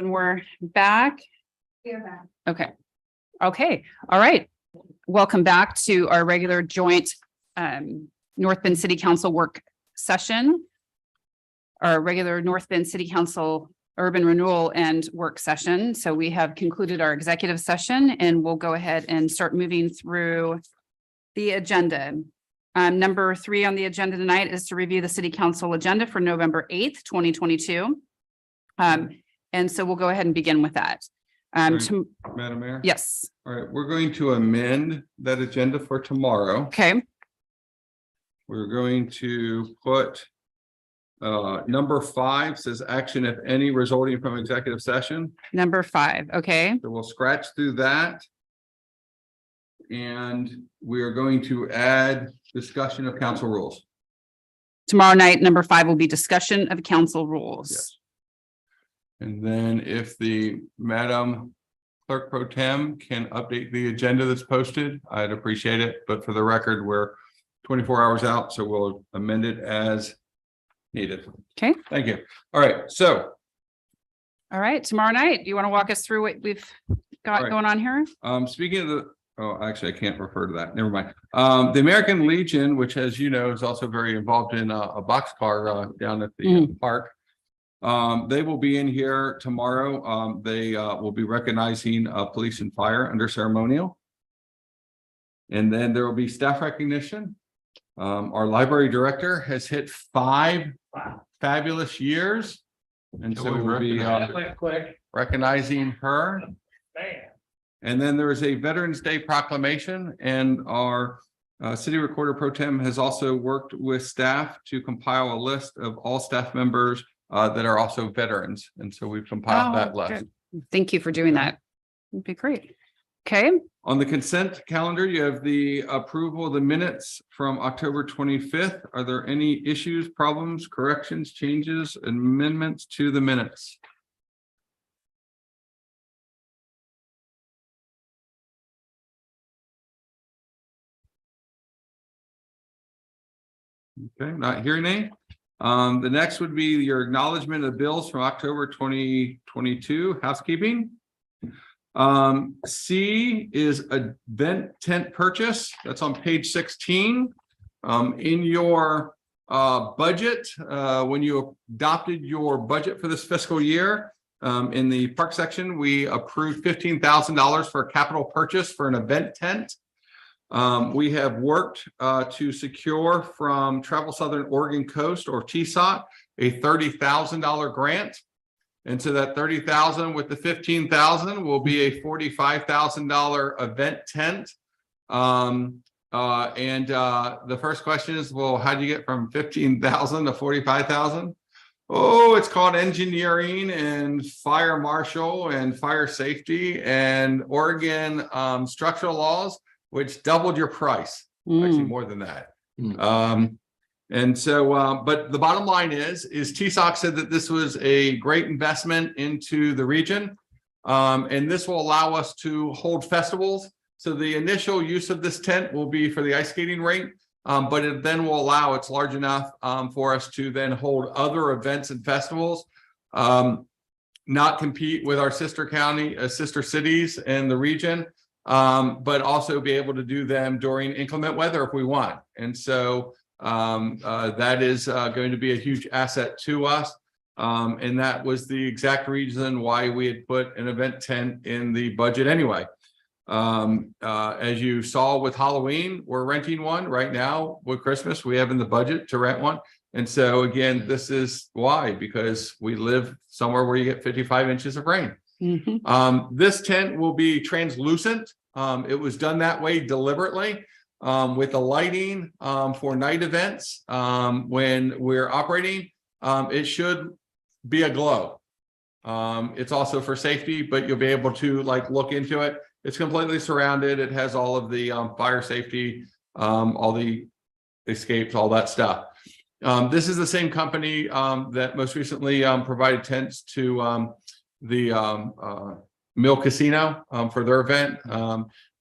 When we're back. We are back. Okay. Okay. All right. Welcome back to our regular joint North Bend City Council work session. Our regular North Bend City Council urban renewal and work session. So we have concluded our executive session and we'll go ahead and start moving through the agenda. Number 3 on the agenda tonight is to review the city council agenda for November 8th, 2022. And so we'll go ahead and begin with that. Madam Mayor? Yes. All right, we're going to amend that agenda for tomorrow. Okay. We're going to put number 5 says action, if any, resulting from executive session. Number 5. Okay. So we'll scratch through that. And we are going to add discussion of council rules. Tomorrow night, number 5 will be discussion of council rules. Yes. And then if the Madam Clerk Pro Tem can update the agenda that's posted, I'd appreciate it. But for the record, we're 24 hours out, so we'll amend it as needed. Okay. Thank you. All right. So, All right. Tomorrow night, do you want to walk us through what we've got going on here? speaking of the, oh, actually, I can't refer to that. Never mind. The American Legion, which, as you know, is also very involved in a boxcar down at the park. They will be in here tomorrow. They will be recognizing police and fire under ceremonial. And then there will be staff recognition. Our library director has hit 5 fabulous years. And so we'll be recognizing her. And then there is a Veterans Day proclamation, and our city recorder pro tem has also worked with staff to compile a list of all staff members that are also veterans. And so we've compiled that list. Good. Thank you for doing that. It'd be great. Okay. On the consent calendar, you have the approval of the minutes from October 25th. Are there any issues, problems, corrections, changes, amendments to the minutes? Okay, not hearing any. The next would be your acknowledgement of bills from October 2022, housekeeping. C is event tent purchase. That's on page 16. In your budget, when you adopted your budget for this fiscal year, in the park section, we approved $15,000 for a capital purchase for an event tent. We have worked to secure from Travel Southern Oregon Coast, or TSOT, a $30,000 grant. And so that $30,000 with the $15,000 will be a $45,000 event tent. The first question is, well, how do you get from $15,000 to $45,000? Oh, it's called engineering and fire marshal and fire safety and Oregon structural laws, which doubled your price, actually more than that. And so, but the bottom line is TSOC said that this was a great investment into the region. And this will allow us to hold festivals. So the initial use of this tent will be for the ice skating rink, but it then will allow, it's large enough for us to then hold other events and festivals, not compete with our sister county, sister cities in the region, but also be able to do them during inclement weather if we want. And so that is going to be a huge asset to us. And that was the exact reason why we had put an event tent in the budget anyway. As you saw with Halloween, we're renting one right now. With Christmas, we have in the budget to rent one. And so again, this is why, because we live somewhere where you get 55 inches of rain. This tent will be translucent. It was done that way deliberately. With the lighting for night events, when we're operating, it should be a glow. It's also for safety, but you'll be able to look into it. It's completely surrounded. It has all of the fire safety, all the escapes, all that stuff. This is the same company that most recently provided tents to the Mill Casino for their event.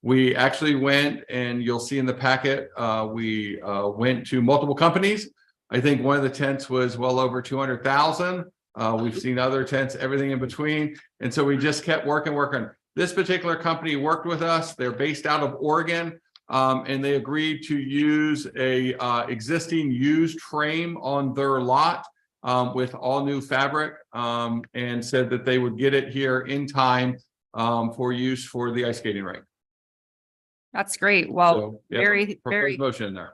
We actually went, and you'll see in the packet, we went to multiple companies. I think one of the tents was well over 200,000. We've seen other tents, everything in between. And so we just kept working. This particular company worked with us. They're based out of Oregon. And they agreed to use a existing used frame on their lot with all new fabric, and said that they would get it here in time for use for the ice skating rink. That's great. Well, So, yeah, very proposed motion in there.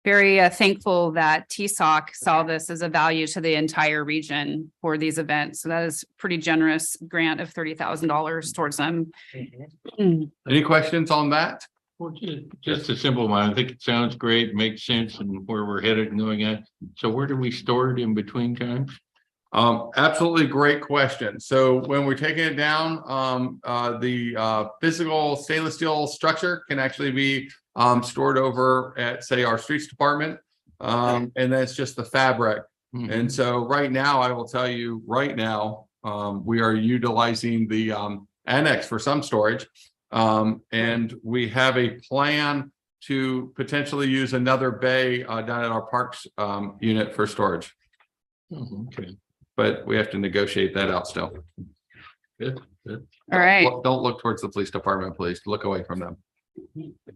very thankful that TSOC saw this as a value to the entire region for these events. So that is pretty generous grant of $30,000 towards them. Any questions on that? Well, just a simple one. I think it sounds great, makes sense and where we're headed and going at. So where do we store it in between times? Absolutely great question. So when we're taking it down, the physical stainless steel structure can actually be stored over at, say, our streets department. And that's just the fabric. And so right now, I will tell you right now, we are utilizing the annex for some storage. And we have a plan to potentially use another bay down at our parks unit for storage. Okay. But we have to negotiate that out still. Good. All right. Don't look towards the police department, please. Look away from them.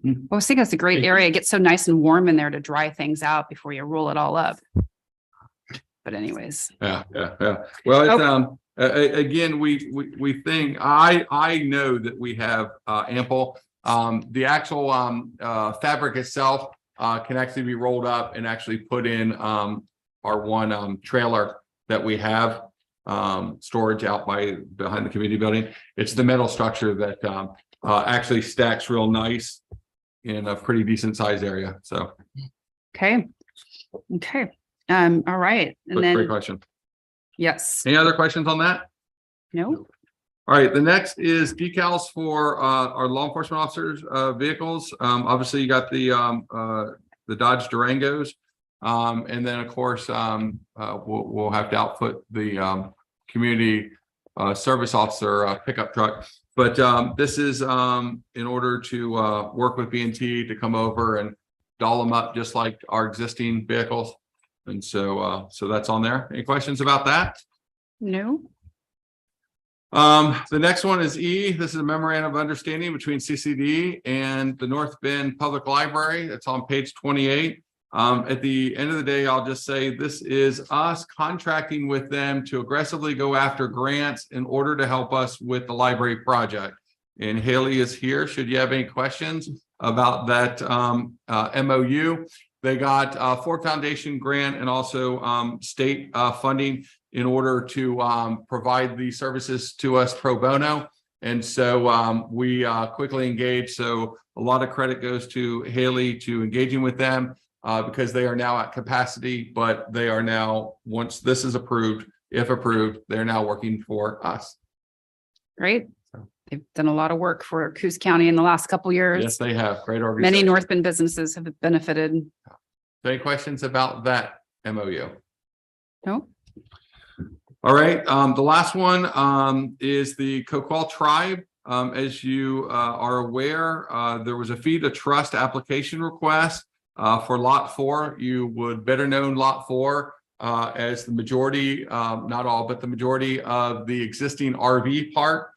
Well, I think it's a great area. It gets so nice and warm in there to dry things out before you roll it all up. But anyways. Yeah. Well, it's, again, we think, I know that we have ample. The actual fabric itself can actually be rolled up and actually put in our one trailer that we have storage out behind the community building. It's the metal structure that actually stacks real nice in a pretty decent size area. So Okay. All right. And great then, question. yes, Any other questions on that? no, All right, the next is decals for our law enforcement officers vehicles. Obviously, you got the Dodge Durangos, and then of course we'll have to outfit the community service officer pickup truck. But this is in order to work with B&T to come over and doll them up just like our existing vehicles. And so that's on there. Any questions about that? no, The next one is E. This is a memorandum of understanding between CCD and the North Bend Public Library. It's on page 28. At the end of the day, I'll just say this is us contracting with them to aggressively go after grants in order to help us with the library project. And Haley is here. Should you have any questions about that MOU? They got a Ford Foundation grant and also state funding in order to provide these services to us pro bono. And so we quickly engaged. So a lot of credit goes to Haley to engaging with them because they are now at capacity, but they are now, once this is approved, if approved, they're now working for us. great. They've done a lot of work for Coos County in the last couple of years. Yes, they have. Great organization. Many North Bend businesses have benefited. Any questions about that MOU? No, All right, the last one is the Coquel Tribe. As you are aware, there was a fee to trust application request for Lot 4. You would better known Lot 4 as the majority, not all, but the majority of the existing RV park.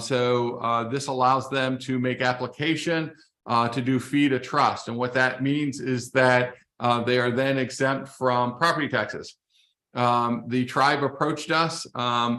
So this allows them to make application to do fee to trust. And what that means is that they are then exempt from property taxes. The tribe approached us.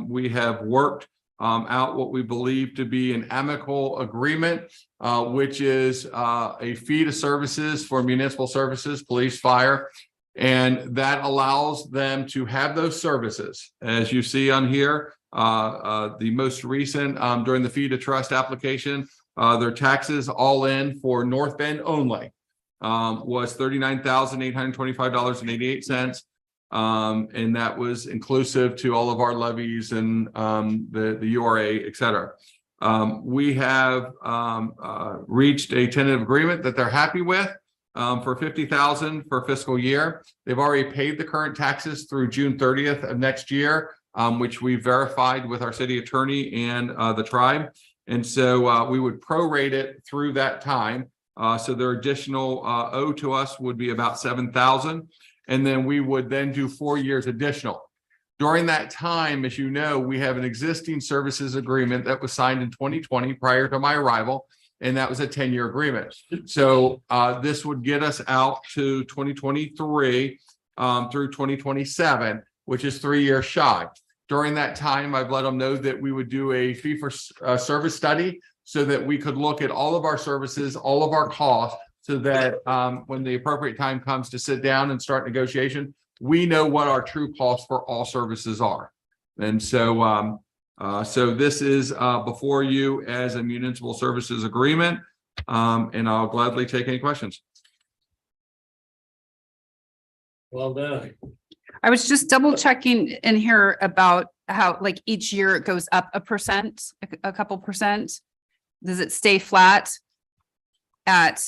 We have worked out what we believe to be an amicable agreement, which is a fee to services for municipal services, police, fire, and that allows them to have those services. As you see on here, the most recent during the fee to trust application, their taxes all in for North Bend only was $39,825.88. And that was inclusive to all of our levies and the URA, et cetera. We have reached a tentative agreement that they're happy with for $50,000 for fiscal year. They've already paid the current taxes through June 30th of next year, which we verified with our city attorney and the tribe. And so we would prorate it through that time. So their additional owe to us would be about $7,000. And then we would then do 4 years additional. During that time, as you know, we have an existing services agreement that was signed in 2020 prior to my arrival, and that was a 10-year agreement. So this would get us out to 2023 through 2027, which is 3 years shy. During that time, I've let them know that we would do a fee for service study so that we could look at all of our services, all of our costs, so that when the appropriate time comes to sit down and start negotiation, we know what our true costs for all services are. And so so this is before you as a municipal services agreement, and I'll gladly take any questions. Well done. I was just double checking in here about how like each year it goes up 1%, a couple percent. Does it stay flat at,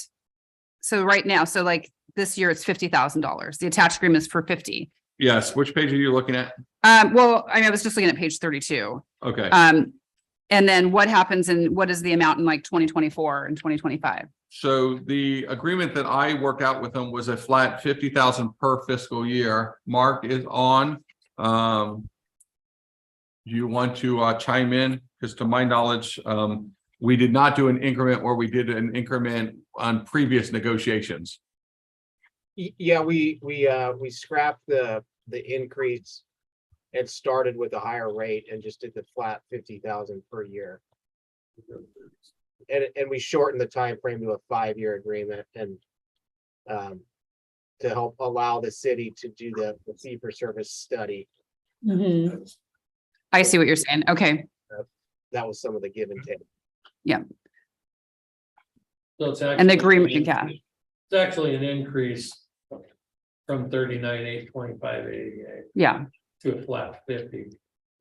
so right now, so like this year it's $50,000. The attached agreement is for 50. Yes, which page are you looking at? Well, I mean, I was just looking at page 32. Okay, And then what happens and what is the amount in like 2024 and 2025? so the agreement that I worked out with them was a flat 50,000 per fiscal year. Mark is on. Do you want to chime in? Because to my knowledge, we did not do an increment where we did an increment on previous negotiations. Yeah, we scrapped the increase and started with a higher rate and just did the flat 50,000 per year. And we shortened the time frame to a 5-year agreement and to help allow the city to do the fee for service study. I see what you're saying. Okay. That was some of the give and take. So it's And the actually agreement, an yeah. increase- It's actually an increase from 39,825.88 Yeah. to a flat 50.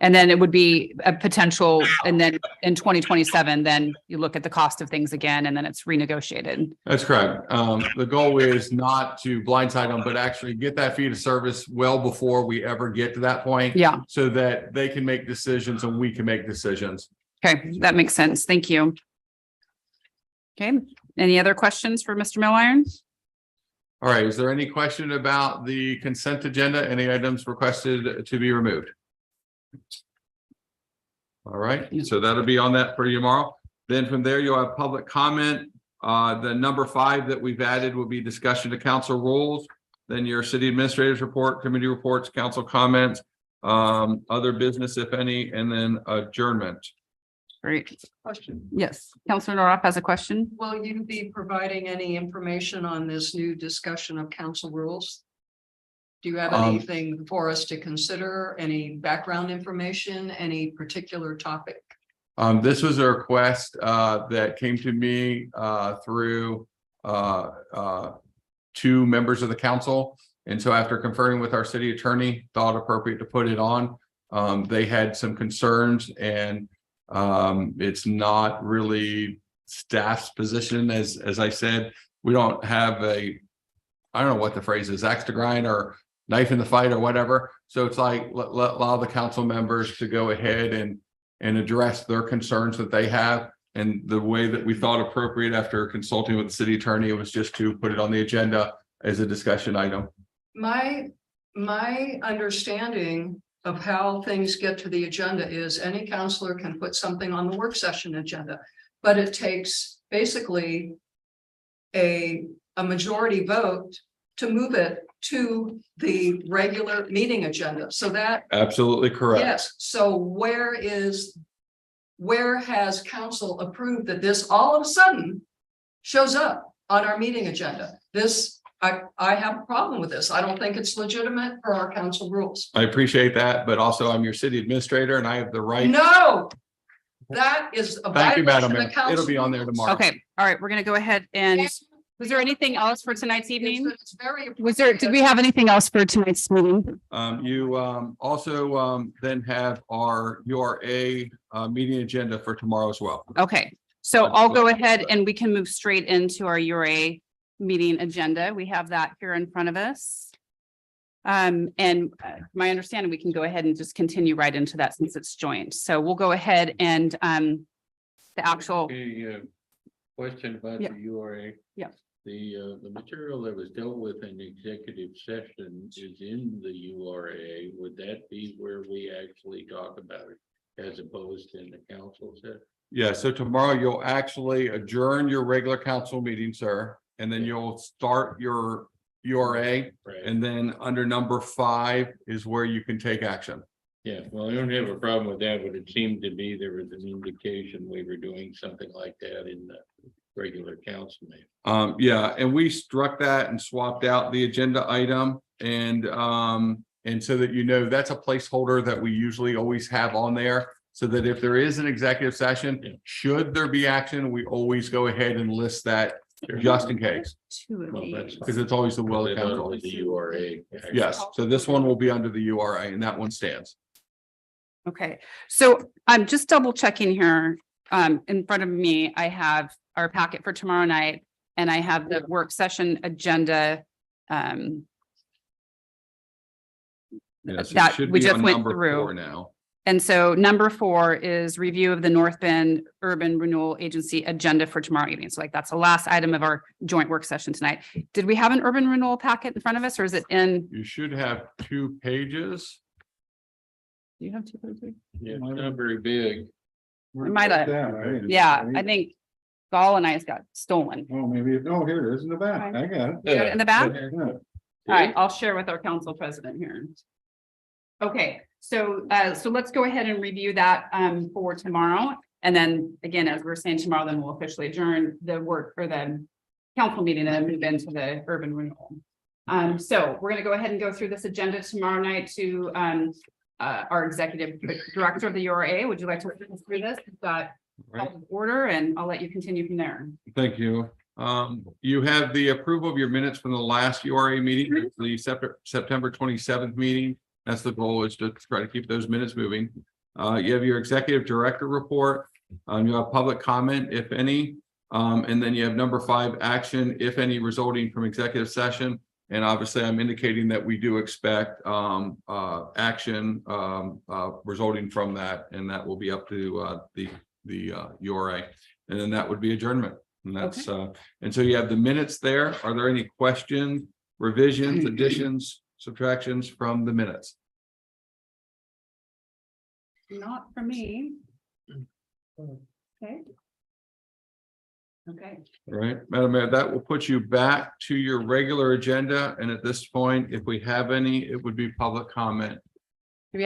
And then it would be a potential, and then in 2027, then you look at the cost of things again, and then it's renegotiated. That's correct. The goal is not to blindside them, but actually get that fee to service well before we ever get to that point. Yeah. So that they can make decisions and we can make decisions. Okay, that makes sense. Thank you. Okay, any other questions for Mr. Milliron? All right, is there any question about the consent agenda? Any items requested to be removed? All right, so that'll be on that for you tomorrow. Then from there, you'll have public comment. The number 5 that we've added will be discussion to council rules. Then your city administrator's report, committee reports, council comments, other business, if any, and then adjournment. Great. Question. Yes, Councilor Norop has a question. Will you be providing any information on this new discussion of council rules? Do you have anything for us to consider? Any background information, any particular topic? This was a request that came to me through 2 members of the council. And so after conferring with our city attorney, thought appropriate to put it on. They had some concerns, and it's not really staff's position. As I said, we don't have I don't know what the phrase is, axe to grind or knife in the fight or whatever. So it's like, allow the council members to go ahead and address their concerns that they have. And the way that we thought appropriate after consulting with the city attorney was just to put it on the agenda as a discussion item. My understanding of how things get to the agenda is any counselor can put something on the work session agenda, but it takes basically a majority vote to move it to the regular meeting agenda. So that, Absolutely correct. yes, so where has council approved that this all of a sudden shows up on our meeting agenda? This, I have a problem with this. I don't think it's legitimate for our council rules. I appreciate that, but also I'm your city administrator and I have the right. No, that is a Thank you, violation Madam of the Mayor. council. It'll be on there tomorrow. Okay, all right, we're gonna go ahead and, was there anything else for tonight's evening? It's very. Did we have anything else for tonight's meeting? You also then have our URA meeting agenda for tomorrow as well. Okay, so I'll go ahead and we can move straight into our URA meeting agenda. We have that here in front of us. My understanding, we can go ahead and just continue right into that since it's joint. So we'll go ahead and the actual, A question about Yeah. the URA. Yeah. the material that was dealt with in executive session is in the URA. Would that be where we actually talk about it as opposed to in the council session? Yeah, so tomorrow you'll actually adjourn your regular council meeting, sir, and then you'll start your URA. Right. And then under number 5 is where you can take action. Yeah, well, I don't have a problem with that, but it seemed to me there was an indication we were doing something like that in the regular council meeting. Yeah, and we struck that and swapped out the agenda item and so that you know, that's a placeholder that we usually always have on there. So that if there is an executive session, Yeah. should there be action, we always go ahead and list that just in case, Two of Well, these. that's because it's always the will of I thought it council. was the URA. Yes, so this one will be under the URA and that one stands. Okay, so I'm just double checking here. In front of me, I have our packet for tomorrow night and I have the work session agenda. Yes, it That should we be just on went number through. 4 now. And so number 4 is review of the North Bend Urban Renewal Agency agenda for tomorrow evening. So like that's the last item of our joint work session tonight. Did we have an urban renewal packet in front of us or is it in? You should have 2 pages. Do you have 2 pages? Yeah, it's not very big. We might have, yeah, I think Gall and I's got stolen. Oh, maybe, no, here it is in the back. I got it. You got it in the back? Yeah. All right, I'll share with our council president here. Okay, so let's go ahead and review that for tomorrow. And then again, as we're saying tomorrow, then we'll officially adjourn the work or the council meeting and move into the urban renewal. So we're gonna go ahead and go through this agenda tomorrow night to our executive director of the URA. Would you like to walk us through this? We've got Right. order and I'll let you continue from there. Thank you. You have the approval of your minutes from the last URA meeting, the September 27th meeting. That's the goal, is to try to keep those minutes moving. You have your executive director report. You have public comment, if any. And then you have number 5, action, if any, resulting from executive session. And obviously, I'm indicating that we do expect action resulting from that, and that will be up to the URA. And then that would be adjournment. And that's and so you have the minutes there. Are there any questions, revisions, additions, subtractions from the minutes? Not for me. Okay. Okay. All right, Madam Mayor, that will put you back to your regular agenda. And at this point, if we have any, it would be public comment.